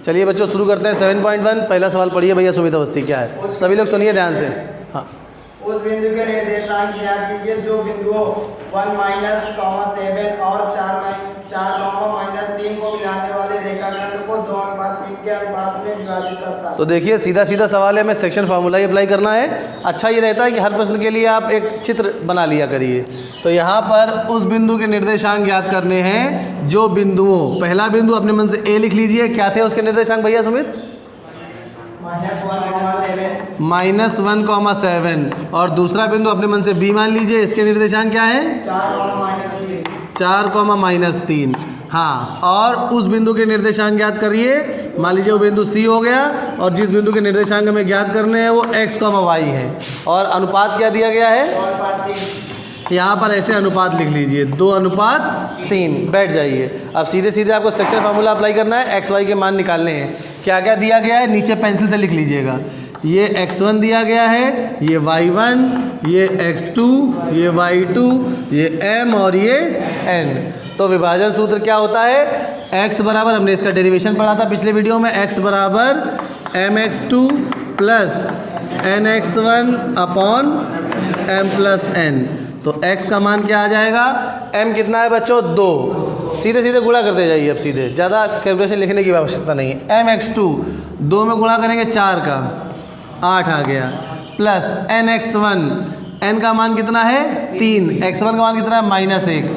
चलिए बच्चों शुरू करते हैं 7.1। पहला सवाल पढ़िए भैया सुमित अवस्थी, क्या है? सभी लोग सुनिए ध्यान से। हाँ, उस बिंदु के निर्देशांक ज्ञात कीजिए जो बिंदुओं 1 -7 और 4 -3 को मिलाने वाले रेखाखंड को 2:3 के अनुपात में विभाजित करता है। तो देखिए सीधा सीधा सवाल है, हमें सेक्शन फार्मूला ही अप्लाई करना है। अच्छा ये रहता है कि हर प्रश्न के लिए आप एक चित्र बना लिया करिए। तो यहाँ पर उस बिंदु के निर्देशांक ज्ञात करने हैं जो बिंदुओं, पहला बिंदु अपने मन से ए लिख लीजिए, क्या थे उसके निर्देशांक भैया सुमित? -1,7 और दूसरा बिंदु अपने मन से बी मान लीजिए, इसके निर्देशांक क्या है? 4,-3। हाँ, और उस बिंदु के निर्देशांक ज्ञात करिए। मान लीजिए वो बिंदु सी हो गया और जिस बिंदु के निर्देशांक हमें ज्ञात करने हैं वो x, y है और अनुपात क्या दिया गया है? यहाँ पर ऐसे अनुपात लिख लीजिए 2:3। बैठ जाइए। अब सीधे सीधे आपको सेक्शन फार्मूला अप्लाई करना है, x y के मान निकालने हैं। क्या क्या दिया गया है नीचे पेंसिल से लिख लीजिएगा। ये x1 दिया गया है, ये y1, ये x2, ये y2, ये m और ये n। तो विभाजन सूत्र क्या होता है? x बराबर, हमने इसका डेरिवेशन पढ़ा था पिछले वीडियो में, x बराबर mx2 plus nx1 upon m plus n। तो x का मान क्या आ जाएगा? m कितना है बच्चों? 2। सीधे सीधे गुणा करते जाइए, अब सीधे, ज़्यादा कैलकुलेशन लिखने की आवश्यकता नहीं है। mx2 2 में गुणा करेंगे 4 का 8 आ गया, प्लस nx1, n का मान कितना है? 3, x1 का मान कितना है? -1।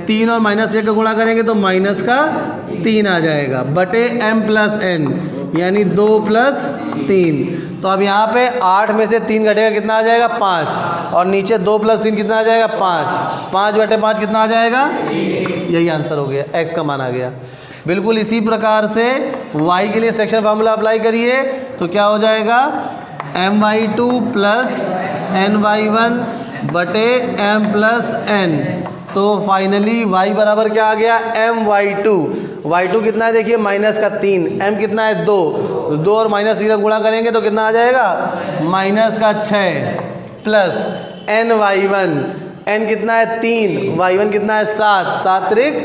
3 और -1 का गुणा करेंगे तो माइनस का 3 आ जाएगा, बटे m प्लस n, यानी 2 + 3। तो अब यहाँ पे 8 में से 3 घटेगा, कितना आ जाएगा? 5। और नीचे 2 + 3 कितना आ जाएगा? 5। 5/5 कितना आ जाएगा? यही आंसर हो गया, x का मान आ गया। बिल्कुल इसी प्रकार से y के लिए सेक्शन फार्मूला अप्लाई करिए तो क्या हो जाएगा? my2 प्लस ny1 बटे m प्लस n। तो फाइनली y बराबर क्या आ गया? my2। y2 कितना है देखिए? -3। m कितना है? 2 और -3 का गुणा करेंगे तो कितना आ जाएगा? -6 प्लस ny1, n कितना है? 3, y1 कितना है? 7, 7 त्रिक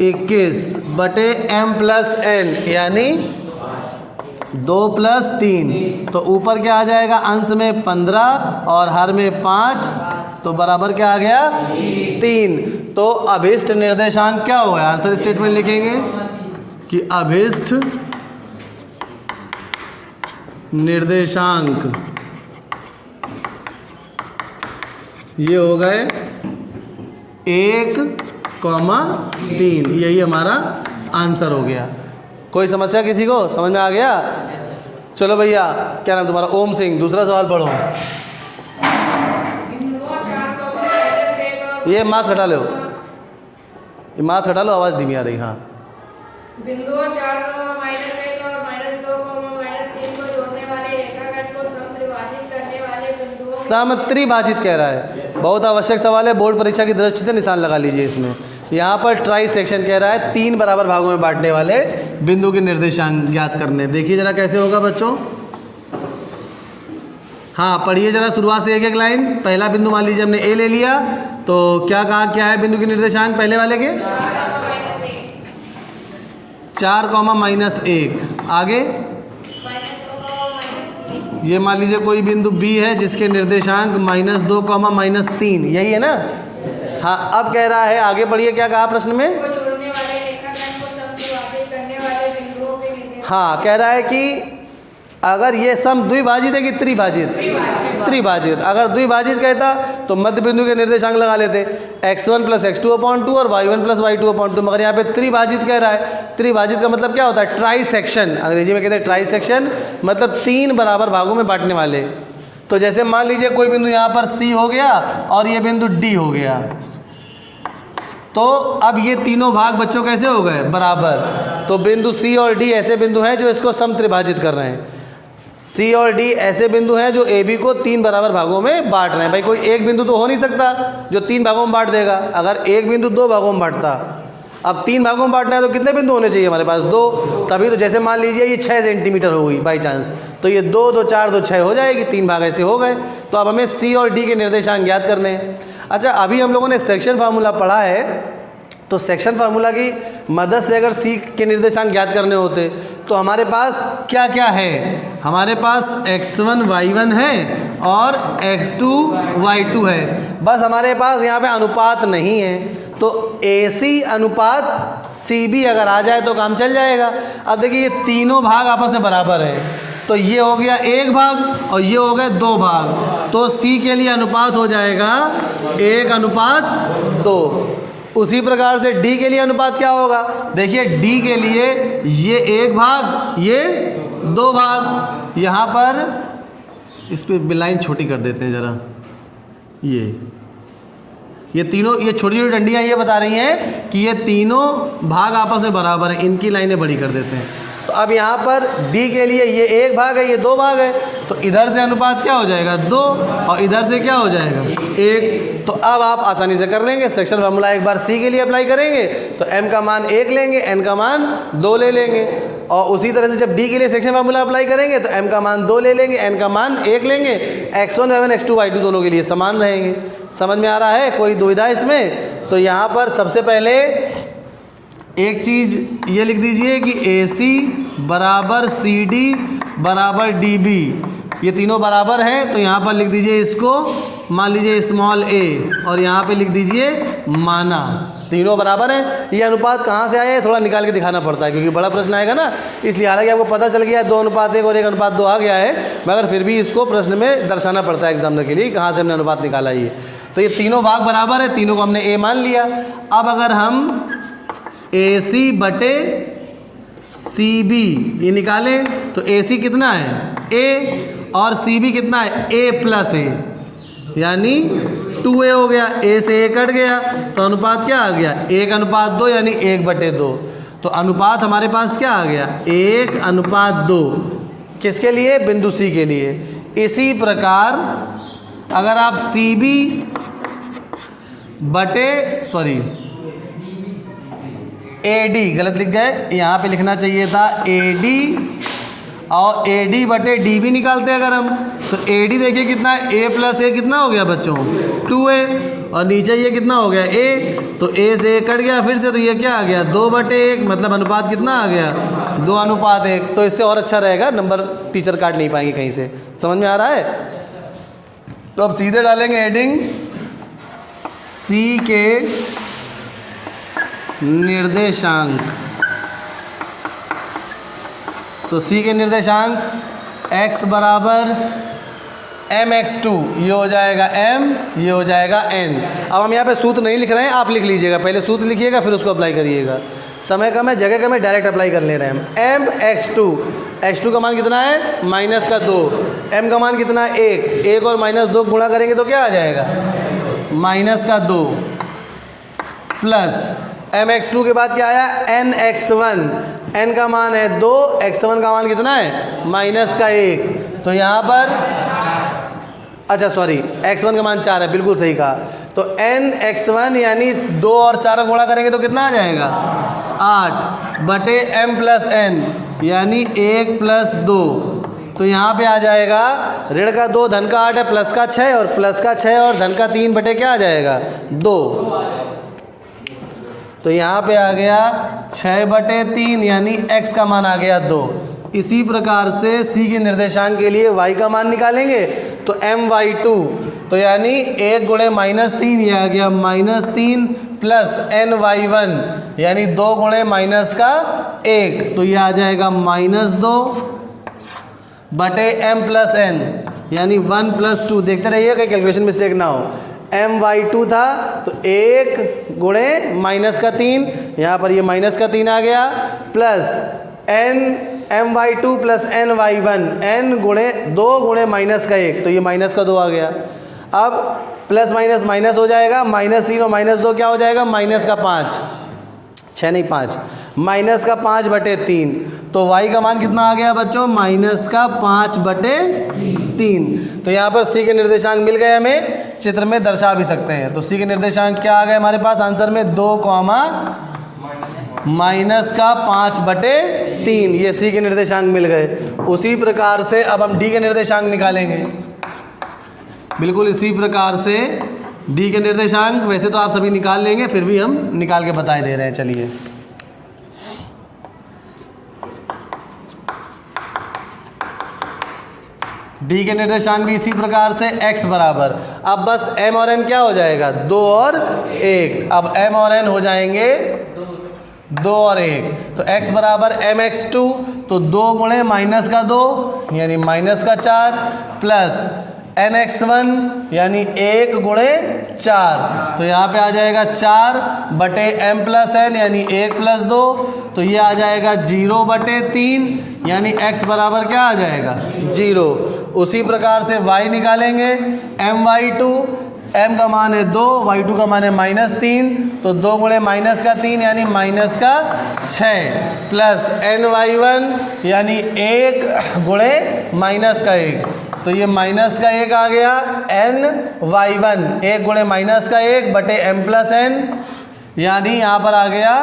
21 बटे m प्लस n, यानी 2 + 3। तो ऊपर क्या आ जाएगा? अंश में 15 और हर में 5, तो बराबर क्या आ गया? 3। तो अभिष्ट निर्देशांक क्या होगा? आंसर स्टेटमेंट लिखेंगे कि अभिष्ट निर्देशांक ये हो गए 1,3। यही हमारा आंसर हो गया। कोई समस्या किसी को समझ में आ गया? चलो भैया, क्या नाम तुम्हारा? ओम सिंह। दूसरा सवाल पढ़ो। ये मास्क हटा लो, ये मास्क हटा लो, आवाज़ धीमी आ रही। हाँ, बिंदुओं 4, -1 और -2, -3 को जोड़ने वाले रेखाखंड को समत्रिभाजित करने वाले बिंदुओं। समत्रिभाजित कह रहा है, बहुत आवश्यक सवाल है, बोर्ड परीक्षा की दृष्टि से निशान लगा लीजिए इसमें। यहाँ पर ट्राई सेक्शन कह रहा है 3 बराबर भागों में बांटने वाले बिंदु के निर्देशांक ज्ञात करने। देखिए जरा कैसे होगा बच्चों। हाँ, पढ़िए जरा शुरुआत से एक एक लाइन। पहला बिंदु मान लीजिए हमने ए ले लिया, तो क्या कहा? क्या है बिंदु के निर्देशांक पहले वाले के? 4, -1। आगे ये मान लीजिए कोई बिंदु बी है जिसके निर्देशांक -2, -3, यही है ना? हाँ, अब कह रहा है, आगे पढ़िए क्या कहा प्रश्न में? हाँ, कह रहा है कि अगर ये सम द्विभाजित है कि त्रिभाजित? त्रिभाजित। अगर द्विभाजित कहता तो मध्य बिंदु के निर्देशांक लगा लेते, x1 + x2/2 और y1 + y2/2। मगर यहाँ पे त्रिभाजित कह रहा है। त्रिभाजित का मतलब क्या होता है? ट्राई सेक्शन, अंग्रेजी में कहते हैं ट्राई सेक्शन, मतलब 3 बराबर भागों में बांटने वाले। तो जैसे मान लीजिए कोई बिंदु यहाँ पर C हो गया और ये बिंदु D हो गया, तो अब ये तीनों भाग बच्चों कैसे हो गए? बराबर। तो बिंदु C और D ऐसे बिंदु हैं जो इसको समत्रिभाजित कर रहे हैं। C और D ऐसे बिंदु हैं जो AB को 3 बराबर भागों में बांट रहे हैं। भाई कोई एक बिंदु तो हो नहीं सकता जो 3 भागों में बांट देगा। अगर एक बिंदु 2 भागों में बांटता, अब 3 भागों में बांटना है तो कितने बिंदु होने चाहिए हमारे पास? 2। तभी तो जैसे मान लीजिए ये 6 सेंटीमीटर हो गई बाई चांस, तो ये 2, 2, 4, 2, 6 हो जाएगी, 3 भाग ऐसे हो गए। तो अब हमें C और D के निर्देशांक ज्ञात करने हैं। अच्छा, अभी हम लोगों ने सेक्शन फार्मूला पढ़ा है, तो सेक्शन फार्मूला की मदद से अगर C के निर्देशांक ज्ञात करने होते तो हमारे पास क्या क्या है, हमारे पास x1 y1 है और x2 y2 है। बस हमारे पास यहाँ पे अनुपात नहीं है, तो AC अनुपात CB अगर आ जाए तो काम चल जाएगा। अब देखिए ये तीनों भाग आपस में बराबर हैं, तो ये हो गया एक भाग और ये हो गए दो भाग, तो C के लिए अनुपात हो जाएगा 1:2। उसी प्रकार से D के लिए अनुपात क्या होगा, देखिए D के लिए ये एक भाग ये दो भाग। यहाँ पर इस पर लाइन छोटी कर देते हैं ज़रा, ये तीनों ये छोटी छोटी डंडियाँ ये बता रही हैं कि ये तीनों भाग आपस में बराबर हैं, इनकी लाइनें बड़ी कर देते हैं। तो अब यहाँ पर D के लिए ये एक भाग है ये दो भाग है, तो इधर से अनुपात क्या हो जाएगा 2 और इधर से क्या हो जाएगा 1। तो अब आप आसानी से कर लेंगे, सेक्शन फार्मूला एक बार C के लिए अप्लाई करेंगे तो m का मान 1 लेंगे, n का मान 2 ले लेंगे, और उसी तरह से जब D के लिए सेक्शन फार्मूला अप्लाई करेंगे तो m का मान 2 ले लेंगे, n का मान 1 लेंगे। x1 y1 x2 y2 दोनों के लिए समान रहेंगे। समझ में आ रहा है, कोई दुविधा इसमें? तो यहाँ पर सबसे पहले एक चीज़ ये लिख दीजिए कि AC बराबर CD बराबर DB, ये तीनों बराबर हैं, तो यहाँ पर लिख दीजिए इसको, मान लीजिए स्मॉल a, और यहाँ पे लिख दीजिए माना, तीनों बराबर हैं। ये अनुपात कहाँ से आया है थोड़ा निकाल के दिखाना पड़ता है, क्योंकि बड़ा प्रश्न आएगा ना, इसलिए हालांकि आपको पता चल गया 2:1 और 1:2 आ गया है, मगर फिर भी इसको प्रश्न में दर्शाना पड़ता है एग्जामिनर के लिए कहाँ से हमने अनुपात निकाला ये। तो ये तीनों भाग बराबर है, तीनों को हमने a मान लिया। अब अगर हम AC बटे CB ये निकालें तो AC कितना है A और CB कितना है A प्लस A, यानी 2A हो गया, A से A कट गया तो अनुपात क्या आ गया 1:2 यानी 1/2। तो अनुपात हमारे पास क्या आ गया 1:2, किसके लिए, बिंदु C के लिए। इसी प्रकार अगर आप CB बटे AD गलत लिख गए, यहाँ पे लिखना चाहिए था AD, और AD बटे DB निकालते हैं अगर हम, तो AD देखिए कितना है A प्लस A कितना हो गया बच्चों 2A, और नीचे ये कितना हो गया A, तो A से A कट गया फिर से, तो ये क्या आ गया 2/1, मतलब अनुपात कितना आ गया 2:1। तो इससे और अच्छा रहेगा, नंबर टीचर काट नहीं पाएंगे कहीं से। समझ में आ रहा है? तो अब सीधे डालेंगे हेडिंग C के निर्देशांक, तो C के निर्देशांक x बराबर mx2, ये हो जाएगा m, ये हो जाएगा n। अब हम यहाँ पे सूत्र नहीं लिख रहे हैं, आप लिख लीजिएगा, पहले सूत्र लिखिएगा फिर उसको अप्लाई करिएगा। समय कम है, जगह कम है, डायरेक्ट अप्लाई कर ले रहे हैं हम। mx2, x2 का मान कितना है -2, m का मान कितना है 1 और -2 गुणा करेंगे तो क्या आ जाएगा -2 प्लस mx2 के बाद क्या आया nx1, n का मान है 2, x1 का मान कितना है -1, तो यहाँ पर अच्छा सॉरी x1 का मान 4 है, बिल्कुल सही कहा। तो nx1 यानी 2 और 4 गुणा करेंगे तो कितना आ जाएगा 8 बटे m प्लस n यानी 1 + 2, तो यहाँ पे आ जाएगा ऋण का 2 धन का 8 है प्लस का 6 और प्लस का 6 और धन का 3 बटे क्या आ जाएगा 2, तो यहाँ पे आ गया 6/3 यानी x का मान आ गया 2। इसी प्रकार से C के निर्देशांक के लिए y का मान निकालेंगे तो my2, तो यानी 1 × -3 ये आ गया -3 प्लस ny1 यानी 2 × -1, तो ये आ जाएगा -2 बटे m प्लस n यानी 1 + 2। देखते रहिए कहीं कैलकुलेशन मिस्टेक ना हो। my2 था तो 1 × -3, यहाँ पर ये -3 आ गया, plus my2 plus ny1 n × 2 × -1, तो ये -2 आ गया। अब प्लस माइनस माइनस हो जाएगा, -3 और -2 क्या हो जाएगा -5, 6 नहीं 5, -5/3, तो y का मान कितना आ गया बच्चों -5/3। तो यहाँ पर C के निर्देशांक मिल गए, हमें चित्र में दर्शा भी सकते हैं। तो C के निर्देशांक क्या आ गए हमारे पास आंसर में 2, -5/3, ये C के निर्देशांक मिल गए। उसी प्रकार से अब हम D के निर्देशांक निकालेंगे। बिल्कुल इसी प्रकार से D के निर्देशांक वैसे तो आप सभी निकाल लेंगे, फिर भी हम निकाल के बताए दे रहे हैं। चलिए डी के निर्देशांक भी इसी प्रकार से x बराबर, अब बस m और n क्या हो जाएगा, 2 और 1। अब m और n हो जाएंगे 2 और 1, तो x बराबर mx2, तो 2 गुणे माइनस का 2 यानी माइनस का 4 प्लस nx1 यानी 1 गुणे 4, तो यहाँ पे आ जाएगा 4 बटे m प्लस n यानी 1 प्लस 2, तो ये आ जाएगा 0 बटे 3 यानी x बराबर क्या आ जाएगा 0। उसी प्रकार से y निकालेंगे, my2, m का मान है 2, y2 का मान है -3, तो 2 गुणे माइनस का 3 यानी माइनस का 6 प्लस ny1 यानी 1 गुणे माइनस का 1, तो ये माइनस का 1 आ गया, ny1 1 गुणे माइनस का 1 बटे m प्लस n, यानी यहाँ पर आ गया,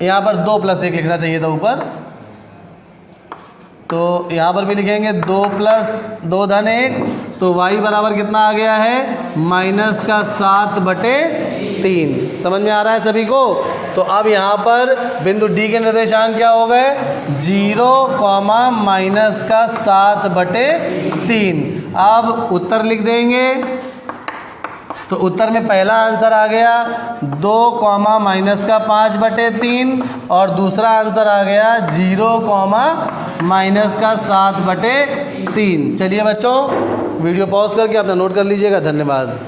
यहाँ पर 2 प्लस 1 लिखना चाहिए था ऊपर, तो यहाँ पर भी लिखेंगे 2 प्लस 2 धन 1, तो y बराबर कितना आ गया है, माइनस का 7 बटे 3। समझ में आ रहा है सभी को। तो अब यहाँ पर बिंदु D के निर्देशांक क्या हो गए, 0, माइनस का 7 बटे 3। अब उत्तर लिख देंगे, तो उत्तर में पहला आंसर आ गया 2, माइनस का 5 बटे 3 और दूसरा आंसर आ गया 0, माइनस का 7 बटे 3। चलिए बच्चों, वीडियो पॉज करके अपना नोट कर लीजिएगा। धन्यवाद।